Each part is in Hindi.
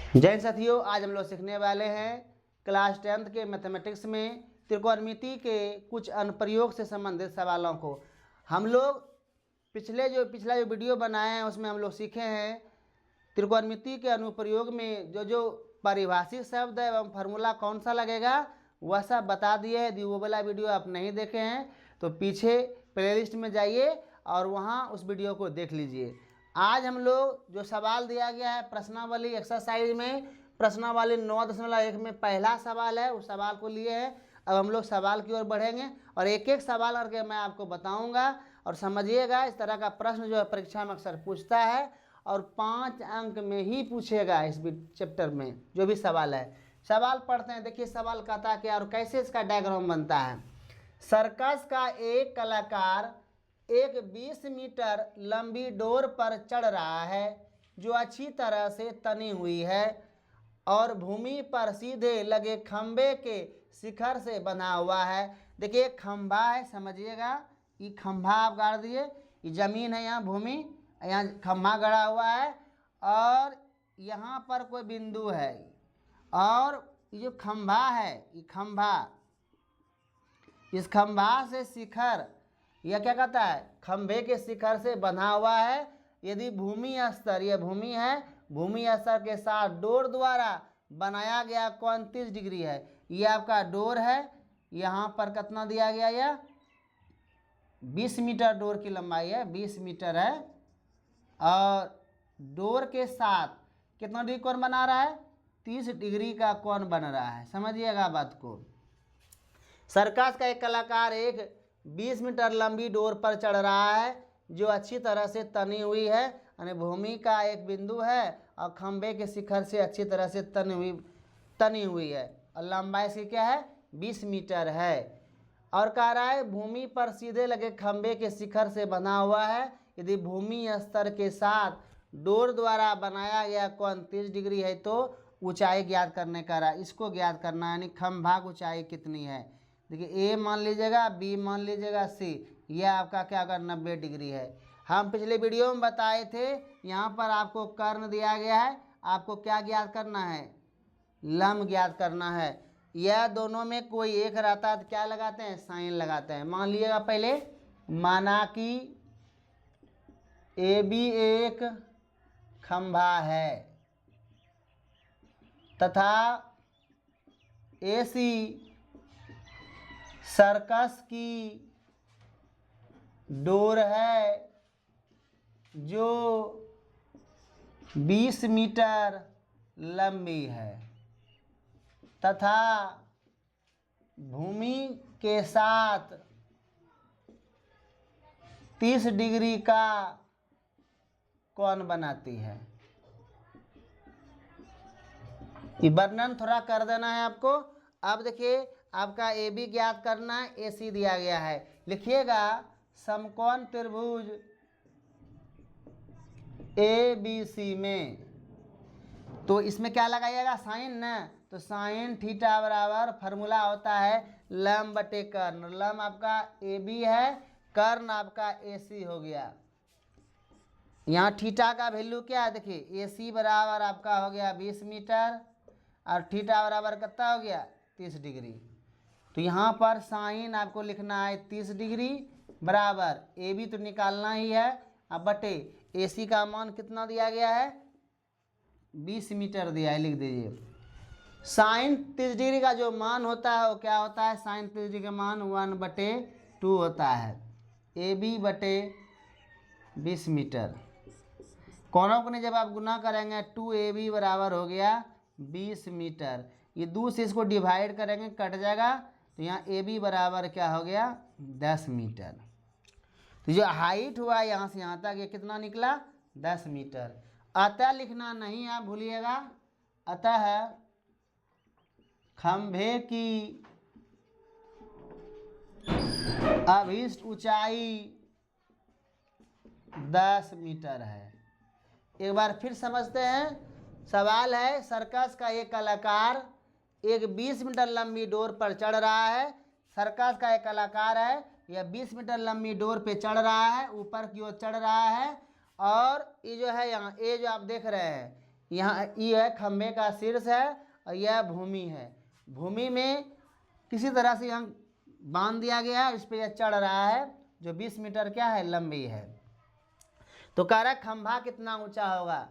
जय साथियों, आज हम लोग सीखने वाले हैं क्लास 10th के मैथमेटिक्स में त्रिकोणमिति के कुछ अनुप्रयोग से संबंधित सवालों को। हम लोग पिछला जो वीडियो बनाए हैं उसमें हम लोग सीखे हैं त्रिकोणमिति के अनुप्रयोग में जो परिभाषित शब्द है एवं फार्मूला कौन सा लगेगा वह सब बता दिए हैं। यदि वो वाला वीडियो आप नहीं देखे हैं तो पीछे प्लेलिस्ट में जाइए और वहाँ उस वीडियो को देख लीजिए। आज हम लोग जो सवाल दिया गया है प्रश्नावली एक्सरसाइज में, प्रश्नावली 9.1 में पहला सवाल है, उस सवाल को लिए हैं। अब हम लोग सवाल की ओर बढ़ेंगे और एक एक सवाल करके मैं आपको बताऊंगा और समझिएगा। इस तरह का प्रश्न जो है परीक्षा में अक्सर पूछता है और 5 अंक में ही पूछेगा इस चैप्टर में जो भी सवाल है। सवाल पढ़ते हैं। देखिए सवाल कहता है क्या और कैसे इसका डायग्राम बनता है। सर्कस का एक कलाकार एक 20 मीटर लंबी डोर पर चढ़ रहा है जो अच्छी तरह से तनी हुई है और भूमि पर सीधे लगे खंबे के शिखर से बना हुआ है। देखिए खंभा है, समझिएगा, ये खंभा आप गाड़ दिए, ये जमीन है, यहाँ भूमि, यहाँ खंभा गड़ा हुआ है और यहाँ पर कोई बिंदु है और ये जो खंभा है, ये खंभा, इस खंभा से शिखर, यह क्या कहता है, खंभे के शिखर से बंधा हुआ है। यदि भूमि स्तर, यह भूमि है, भूमि स्तर के साथ डोर द्वारा बनाया गया कोण 30 डिग्री है। यह आपका डोर है, यहाँ पर कितना दिया गया, यह 20 मीटर डोर की लंबाई है, 20 मीटर है और डोर के साथ कितना डिग्री कोण बना रहा है, 30 डिग्री का कोण बन रहा है। समझिएगा बात को। सर्कस का एक कलाकार एक 20 मीटर लंबी डोर पर चढ़ रहा है जो अच्छी तरह से तनी हुई है, यानी भूमि का एक बिंदु है और खंबे के शिखर से अच्छी तरह से तनी हुई है और लंबाई इसकी क्या है, 20 मीटर है। और कह रहा है भूमि पर सीधे लगे खंबे के शिखर से बना हुआ है। यदि भूमि स्तर के साथ डोर द्वारा बनाया गया कोण 30 डिग्री है तो ऊंचाई ज्ञात करने का रहा, इसको ज्ञात करना है, यानी खंभा की ऊंचाई कितनी है। देखिए ए मान लीजिएगा, बी मान लीजिएगा, सी, यह आपका क्या होगा, 90 डिग्री है। हम पिछले वीडियो में बताए थे, यहाँ पर आपको कर्ण दिया गया है, आपको क्या ज्ञात करना है, लंब ज्ञात करना है। यह दोनों में कोई एक रहता है तो क्या लगाते हैं, साइन लगाते हैं। मान लीजिएगा पहले, माना कि ए बी एक खंभा है तथा ए सी सर्कस की डोर है जो 20 मीटर लंबी है तथा भूमि के साथ 30 डिग्री का कोण बनाती है। ये वर्णन थोड़ा कर देना है आपको। अब देखिए आपका ए बी ज्ञात करना है, ए सी दिया गया है। लिखिएगा समकोण त्रिभुज ए बी सी में, तो इसमें क्या लगाइएगा, साइन ना, तो साइन थीटा बराबर फार्मूला होता है लंब बटे कर्ण। लंब आपका ए बी है, कर्ण आपका ए सी हो गया। यहाँ थीटा का वैल्यू क्या है, देखिए ए सी बराबर आपका हो गया 20 मीटर और थीटा बराबर कितना हो गया, 30 डिग्री। तो यहाँ पर साइन आपको लिखना है 30 डिग्री बराबर ए बी तो निकालना ही है, अब बटे ए सी का मान कितना दिया गया है, 20 मीटर दिया है, लिख दीजिए। साइन 30 डिग्री का जो मान होता है वो क्या होता है, साइन 30 डिग्री का मान 1/2 होता है, ए बी बटे 20 मीटर। कोनों को जब आप गुना करेंगे 2AB बराबर हो गया 20 मीटर। ये 2 से इसको डिवाइड करेंगे, कट जाएगा, तो यहाँ AB बराबर क्या हो गया, 10 मीटर। तो जो हाइट हुआ यहाँ से यहाँ तक ये कितना निकला, 10 मीटर। अतः लिखना नहीं आप भूलिएगा, अतः खंभे की अभीष्ट ऊंचाई 10 मीटर है। एक बार फिर समझते हैं। सवाल है सर्कस का एक कलाकार एक 20 मीटर लंबी डोर पर चढ़ रहा है। सर्कस का एक कलाकार है, यह 20 मीटर लंबी डोर पे चढ़ रहा है, ऊपर की ओर चढ़ रहा है और ये जो है यहाँ ए जो आप देख रहे हैं यहाँ ये है खंबे का शीर्ष है और यह भूमि है। भूमि में किसी तरह से यहाँ बांध दिया गया है, इस पर यह चढ़ रहा है जो 20 मीटर क्या है लंबी है। तो कह रहा है खंभा कितना ऊंचा होगा,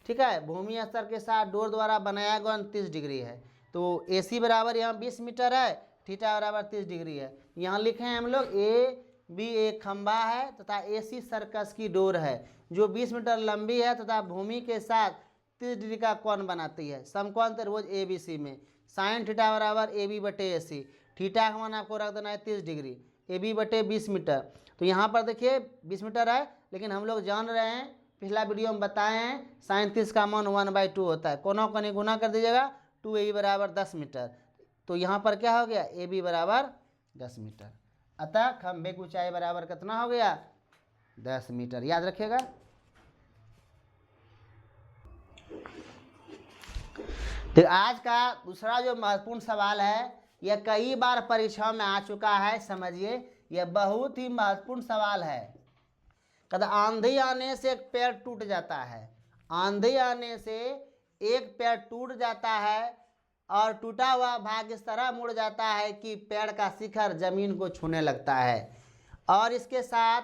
ठीक है। भूमि स्तर के साथ डोर द्वारा बनाया गया 30 डिग्री है। तो AC बराबर यहाँ 20 मीटर है, थीटा बराबर 30 डिग्री है। यहाँ लिखे हैं हम लोग AB एक खंभा है तथा AC सर्कस की डोर है जो 20 मीटर लंबी है तथा भूमि के साथ 30 डिग्री का कोण बनाती है। समकोण त्रिभुज ABC में साइन थीटा बराबर AB बटे AC। थीटा का मान आपको रख देना है 30 डिग्री, AB बटे 20 मीटर। तो यहाँ पर देखिए 20 मीटर है, लेकिन हम लोग जान रहे हैं, पिछला वीडियो में बताए हैं, साइन 30 का मान 1/2 होता है। कोनों को नहीं गुना कर दीजिएगा, 2AB बराबर 10 मीटर। तो यहाँ पर क्या हो गया, AB बराबर 10 मीटर। अतः खंभे की ऊंचाई बराबर कितना हो गया, 10 मीटर। याद रखिएगा। तो आज का दूसरा जो महत्वपूर्ण सवाल है, यह कई बार परीक्षाओं में आ चुका है, समझिए यह बहुत ही महत्वपूर्ण सवाल है। कद आंधी आने से एक पेड़ टूट जाता है, आंधी आने से एक पेड़ टूट जाता है और टूटा हुआ भाग इस तरह मुड़ जाता है कि पेड़ का शिखर जमीन को छूने लगता है और इसके साथ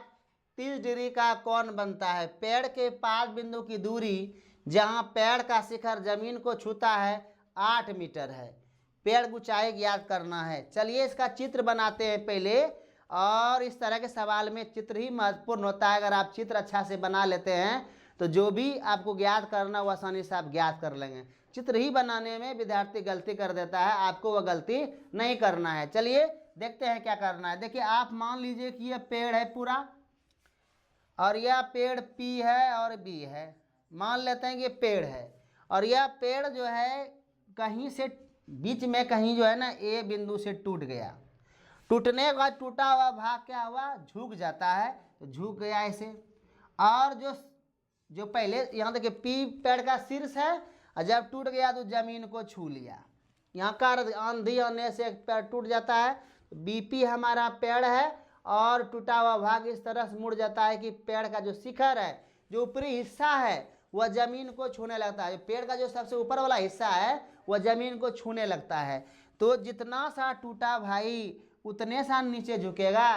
30 डिग्री का कोण बनता है। पेड़ के पाद बिंदु की दूरी जहां पेड़ का शिखर जमीन को छूता है 8 मीटर है। पेड़ की ऊंचाई ज्ञात करना है। चलिए इसका चित्र बनाते हैं पहले, और इस तरह के सवाल में चित्र ही महत्वपूर्ण होता है। अगर आप चित्र अच्छा से बना लेते हैं तो जो भी आपको ज्ञात करना वो आसानी से आप ज्ञात कर लेंगे। चित्र ही बनाने में विद्यार्थी गलती कर देता है, आपको वह गलती नहीं करना है। चलिए देखते हैं क्या करना है। देखिए आप मान लीजिए कि यह पेड़ है पूरा, और यह पेड़ P है और B है। मान लेते हैं कि ये पेड़ है और यह पेड़ जो है कहीं से बीच में कहीं जो है ना A बिंदु से टूट गया। टूटने के बाद टूटा हुआ भाग क्या हुआ, झुक जाता है, तो झुक गया ऐसे। और जो पहले यहाँ देखिए P पेड़ का शीर्ष है और जब टूट गया तो जमीन को छू लिया। यहाँ का आंधी आने से एक पेड़ टूट जाता है, BP हमारा पेड़ है और टूटा हुआ भाग इस तरह से मुड़ जाता है कि पेड़ का जो शिखर है, जो ऊपरी हिस्सा है, वह जमीन को छूने लगता है। पेड़ का जो सबसे ऊपर वाला हिस्सा है वह जमीन को छूने लगता है। तो जितना सा टूटा भाई उतने सा नीचे झुकेगा,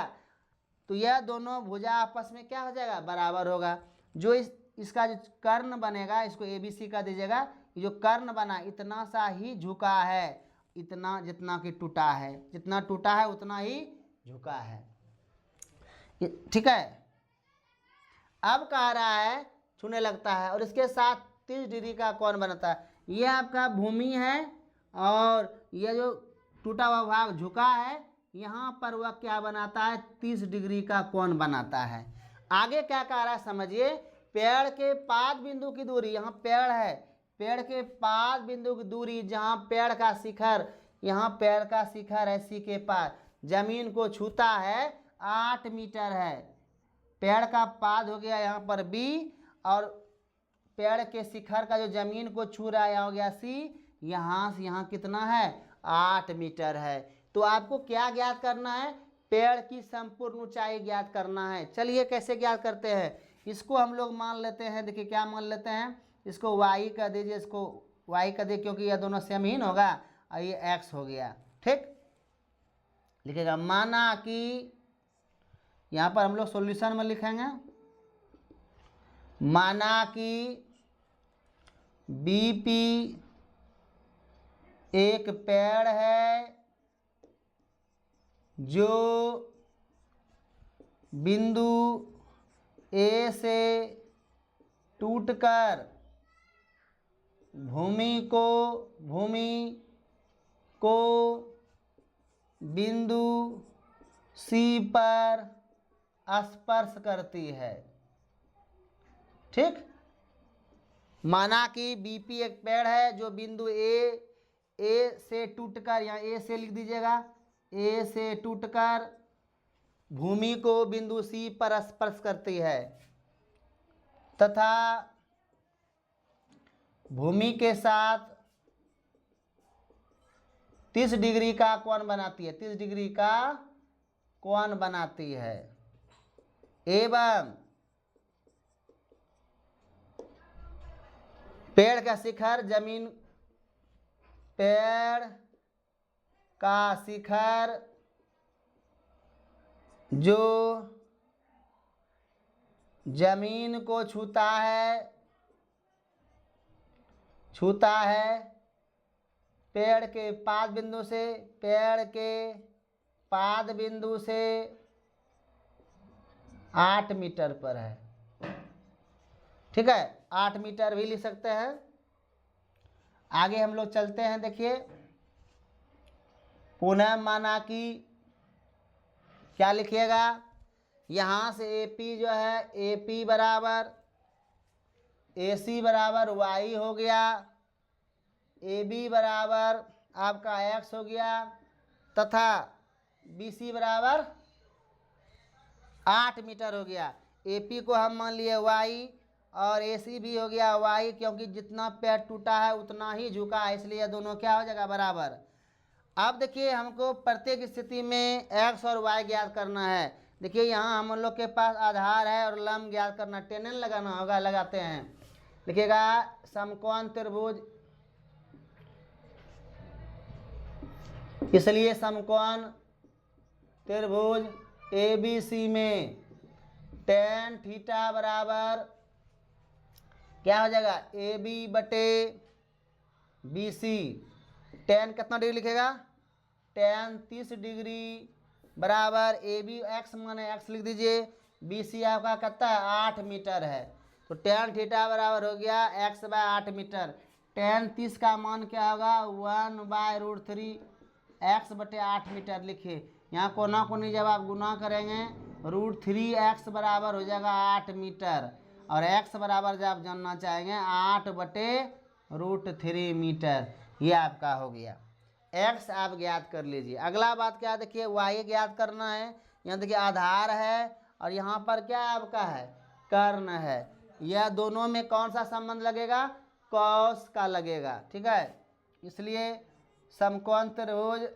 तो यह दोनों भुजा आपस में क्या हो जाएगा, बराबर होगा। जो इसका जो कर्ण बनेगा, इसको ABC का दीजिएगा। जो कर्ण बना इतना सा ही झुका है, इतना जितना कि टूटा है, जितना टूटा है उतना ही झुका है, ठीक है। अब कह रहा है छूने लगता है और इसके साथ 30 डिग्री का कोण बनता है। यह आपका भूमि है और यह जो टूटा हुआ भाग झुका है, यहाँ पर वह क्या बनाता है, 30 डिग्री का कोण बनाता है। आगे क्या कह रहा है समझिए, पेड़ के पाद बिंदु की दूरी, यहाँ पेड़ है, पेड़ के पाद बिंदु की दूरी जहाँ पेड़ का शिखर, यहाँ पेड़ का शिखर है C के पास, जमीन को छूता है 8 मीटर है। पेड़ का पाद हो गया यहाँ पर B और पेड़ के शिखर का जो जमीन को छू रहा है यहाँ हो गया C। यहाँ से यहाँ कितना है, 8 मीटर है। तो आपको क्या ज्ञात करना है, पेड़ की संपूर्ण ऊंचाई ज्ञात करना है। चलिए कैसे ज्ञात करते हैं, इसको हम लोग मान लेते हैं। देखिए क्या मान लेते हैं, इसको Y का दीजिए, इसको Y का दे, क्योंकि यह दोनों सेम ही होगा और ये X हो गया, ठीक। लिखेगा माना कि, यहाँ पर हम लोग सॉल्यूशन में लिखेंगे, माना कि BP एक पेड़ है जो बिंदु A से टूटकर भूमि को बिंदु C पर स्पर्श करती है, ठीक। माना कि BP एक पेड़ है जो बिंदु A से टूटकर, यहाँ A से लिख दीजिएगा, A से टूटकर भूमि को बिंदु C पर स्पर्श करती है तथा भूमि के साथ 30 डिग्री का कोण बनाती है, 30 डिग्री का कोण बनाती है, एवं पेड़ का शिखर जमीन, पेड़ का शिखर जो जमीन को छूता है पेड़ के पाद बिंदु से, पेड़ के पाद बिंदु से 8 मीटर पर है। ठीक है, 8 मीटर भी लिख सकते हैं। आगे हम लोग चलते हैं। देखिए, पुनः माना कि क्या लिखिएगा, यहाँ से AP जो है, AP बराबर AC बराबर Y हो गया, AB बराबर आपका X हो गया, तथा BC बराबर 8 मीटर हो गया। AP को हम मान लिए Y और AC भी हो गया Y, क्योंकि जितना पेड़ टूटा है उतना ही झुका है, इसलिए दोनों क्या हो जाएगा, बराबर। अब देखिए, हमको प्रत्येक स्थिति में X और Y ज्ञात करना है। देखिए, यहाँ हम लोग के पास आधार है और लंब ज्ञात करना, टेनन लगाना होगा, लगाते हैं। लिखिएगा समकोण त्रिभुज, इसलिए समकोण त्रिभुज ABC में tan थीटा बराबर क्या हो जाएगा, AB बटे BC। tan कितना डिग्री लिखेगा, tan 30 डिग्री बराबर AB X माने X लिख दीजिए, BC आपका कितना है, 8 मीटर है। तो tan थीटा बराबर हो गया X बाय 8 मीटर। tan 30 का मान क्या होगा, 1/√3 X बटे 8 मीटर। लिखिए, यहाँ कोना कोनी जब आप गुना करेंगे √3x बराबर हो जाएगा 8 मीटर, और x बराबर जब आप जानना चाहेंगे 8 बटे √3 मीटर। ये आपका हो गया। x आप ज्ञात कर लीजिए। अगला बात क्या, देखिए y ज्ञात करना है। यहाँ देखिए आधार है और यहाँ पर क्या आपका है, कर्ण है। यह दोनों में कौन सा संबंध लगेगा, कॉस का लगेगा। ठीक है, इसलिए समकोण त्रिभुज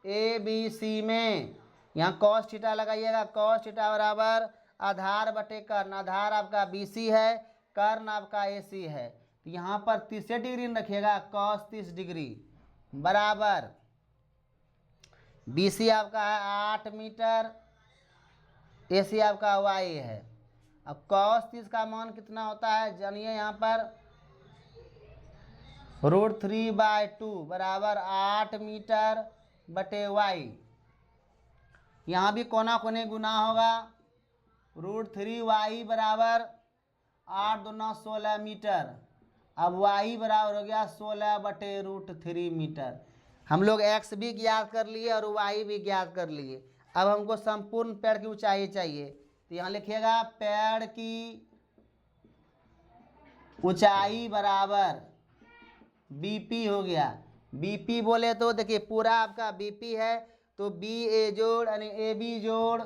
ABC में यहाँ कॉस थीटा लगाइएगा। कॉस थीटा बराबर आधार बटे कर्ण, आधार आपका BC है, कर्ण आपका AC है। तो यहाँ पर 30 डिग्री रखिएगा, कॉस 30 डिग्री बराबर BC आपका है 8 मीटर, AC आपका Y है। अब कॉस 30 का मान कितना होता है जानिए, यहाँ पर √3/2 बराबर 8 मीटर बटे Y। यहाँ भी कोना कोने गुना होगा, √3Y बराबर 8 दूना 16 मीटर। अब Y बराबर हो गया 16 बटे √3 मीटर। हम लोग X भी ज्ञात कर लिए और Y भी ज्ञात कर लिए। अब हमको संपूर्ण पेड़ की ऊंचाई चाहिए, तो यहाँ लिखिएगा पेड़ की ऊंचाई बराबर BP हो गया। BP बोले तो देखिए पूरा आपका BP है, तो BA जोड़ यानी AB जोड़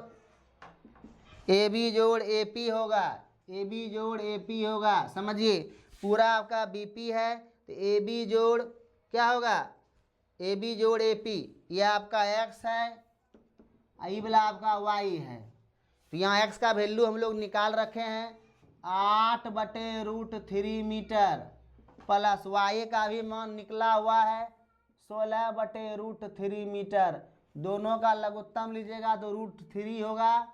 AP होगा, AB जोड़ AP होगा। समझिए, पूरा आपका BP है तो AB जोड़ क्या होगा, AB जोड़ AP। यह आपका X है, ये वाला आपका Y है। तो यहाँ X का वैल्यू हम लोग निकाल रखे हैं 8 बटे √3 मीटर, प्लस Y का भी मान निकला हुआ है 16 बटे √3 मीटर। दोनों का लघुत्तम लीजिएगा तो √3 होगा।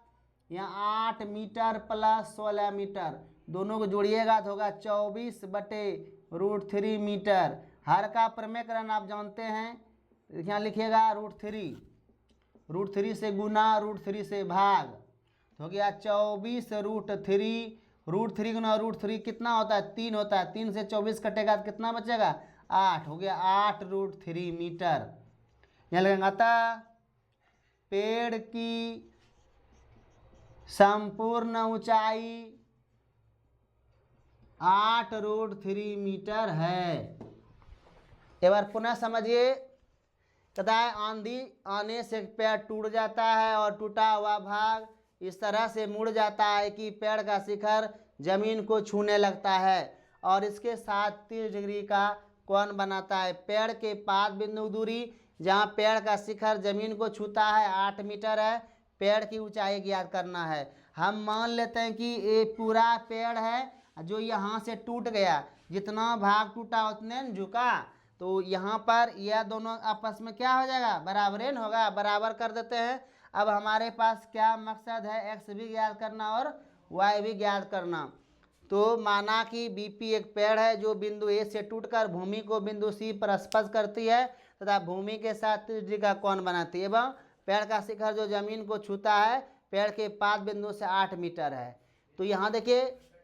यहाँ 8 मीटर प्लस 16 मीटर, दोनों को जोड़िएगा तो होगा 24 बटे √3 मीटर। हर का प्रमेयकरण आप जानते हैं, यहाँ लिखिएगा √3 से गुना, √3 से भाग, तो हो गया 24 √3। √3 गुना √3 कितना होता है, 3 होता है। 3 से 24 कटेगा तो कितना बचेगा, 8 हो गया 8 √3 मीटर। यहाँ लगेगा अतः पेड़ की संपूर्ण ऊंचाई 8 √3 मीटर है। एक बार पुनः समझिए, कहता है आंधी आने से पेड़ टूट जाता है और टूटा हुआ भाग इस तरह से मुड़ जाता है कि पेड़ का शिखर जमीन को छूने लगता है और इसके साथ 30 डिग्री का कोण बनाता है। पेड़ के पाद बिंदु दूरी जहाँ पेड़ का शिखर जमीन को छूता है 8 मीटर है। पेड़ की ऊंचाई ज्ञात करना है। हम मान लेते हैं कि ये पूरा पेड़ है जो यहाँ से टूट गया, जितना भाग टूटा उतने न झुका, तो यहाँ पर यह दोनों आपस में क्या हो जाएगा, बराबरेन होगा, बराबर कर देते हैं। अब हमारे पास क्या मकसद है, एक्स भी ज्ञात करना और वाई भी ज्ञात करना। तो माना कि बीपी एक पेड़ है जो बिंदु ए से टूटकर भूमि को बिंदु सी पर स्पर्श करती है तथा भूमि के साथ 30 डिग्री का कोण बनाती है, एवं पेड़ का शिखर जो जमीन को छूता है पेड़ के पाद बिंदु से 8 मीटर है। तो यहाँ देखिए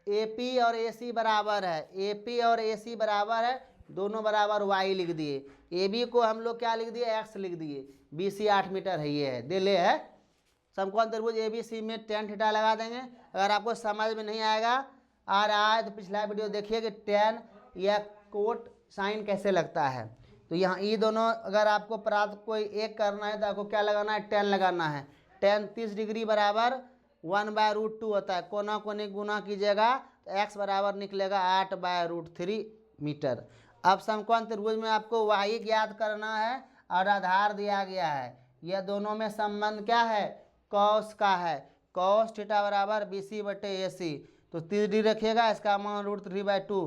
एपी और एसी बराबर है, एपी और एसी बराबर है, दोनों बराबर वाई लिख दिए, ए बी को हम लोग क्या लिख दिए, एक्स लिख दिए, बी सी 8 मीटर है, ये है दिले है। समकोण त्रिभुज ए बी सी में tan थीटा लगा देंगे। अगर आपको समझ में नहीं आएगा आ रहा है तो पिछला वीडियो देखिए कि tan या कोट साइन कैसे लगता है। तो यहाँ ये दोनों अगर आपको प्राप्त कोई एक करना है तो आपको क्या लगाना है, tan लगाना है। tan 30 डिग्री बराबर 1/√2 होता है, कोना कोनी गुना कीजिएगा तो x बराबर निकलेगा 8/√3 मीटर। अब समकोण त्रिभुज में आपको वाई ज्ञात करना है और आधार दिया गया है, यह दोनों में संबंध क्या है, कॉस का है, कॉस थीटा बराबर BC/AC। तो 30 डिग्री रखिएगा, इसका मान √3/2।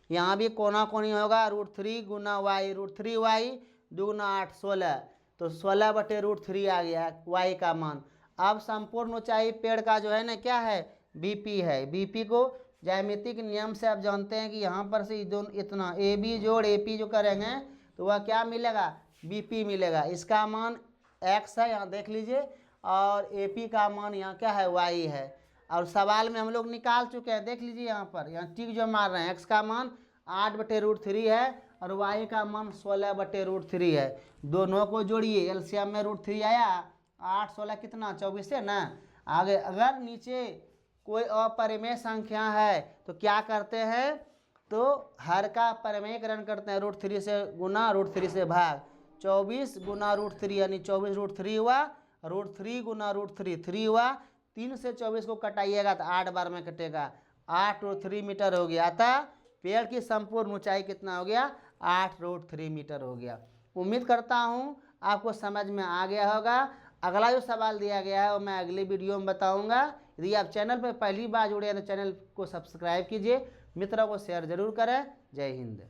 यहाँ भी कोना कोनी होगा √3 गुना वाई, √3y 2 गुना 8 16, तो 16/√3 आ गया है वाई का मान। अब संपूर्ण ऊंचाई पेड़ का जो है ना क्या है, बीपी है। बीपी को ज्यामिति के नियम से आप जानते हैं कि यहाँ पर से इतना ए बी जोड़ ए पी जो करेंगे तो वह क्या मिलेगा, बीपी मिलेगा। इसका मान एक्स है, यहाँ देख लीजिए, और ए पी का मान यहाँ क्या है, वाई है। और सवाल में हम लोग निकाल चुके हैं, देख लीजिए यहाँ पर, यहाँ टिक जो मार रहे हैं, एक्स का मान 8/√3 है और वाई का मान 16/√3 है। दोनों को जोड़िए, एलसीएम में √3 आया, 8 16 कितना 24 है ना। आगे अगर नीचे कोई अपरिमेय संख्या है तो क्या करते हैं, तो हर का परिमेयकरण करते हैं, √3 से गुना √3 से भाग, 24 गुना √3 यानी 24√3 हुआ, √3 गुना √3 3 हुआ, 3 से 24 को कटाइएगा तो 8 बार में कटेगा, 8√3 मीटर हो गया। अतः पेड़ की संपूर्ण ऊंचाई कितना हो गया, 8√3 मीटर हो गया। उम्मीद करता हूँ आपको समझ में आ गया होगा। अगला जो सवाल दिया गया है वो मैं अगली वीडियो में बताऊंगा। यदि आप चैनल पर पहली बार जुड़े हैं तो चैनल को सब्सक्राइब कीजिए, मित्रों को शेयर जरूर करें। जय हिंद।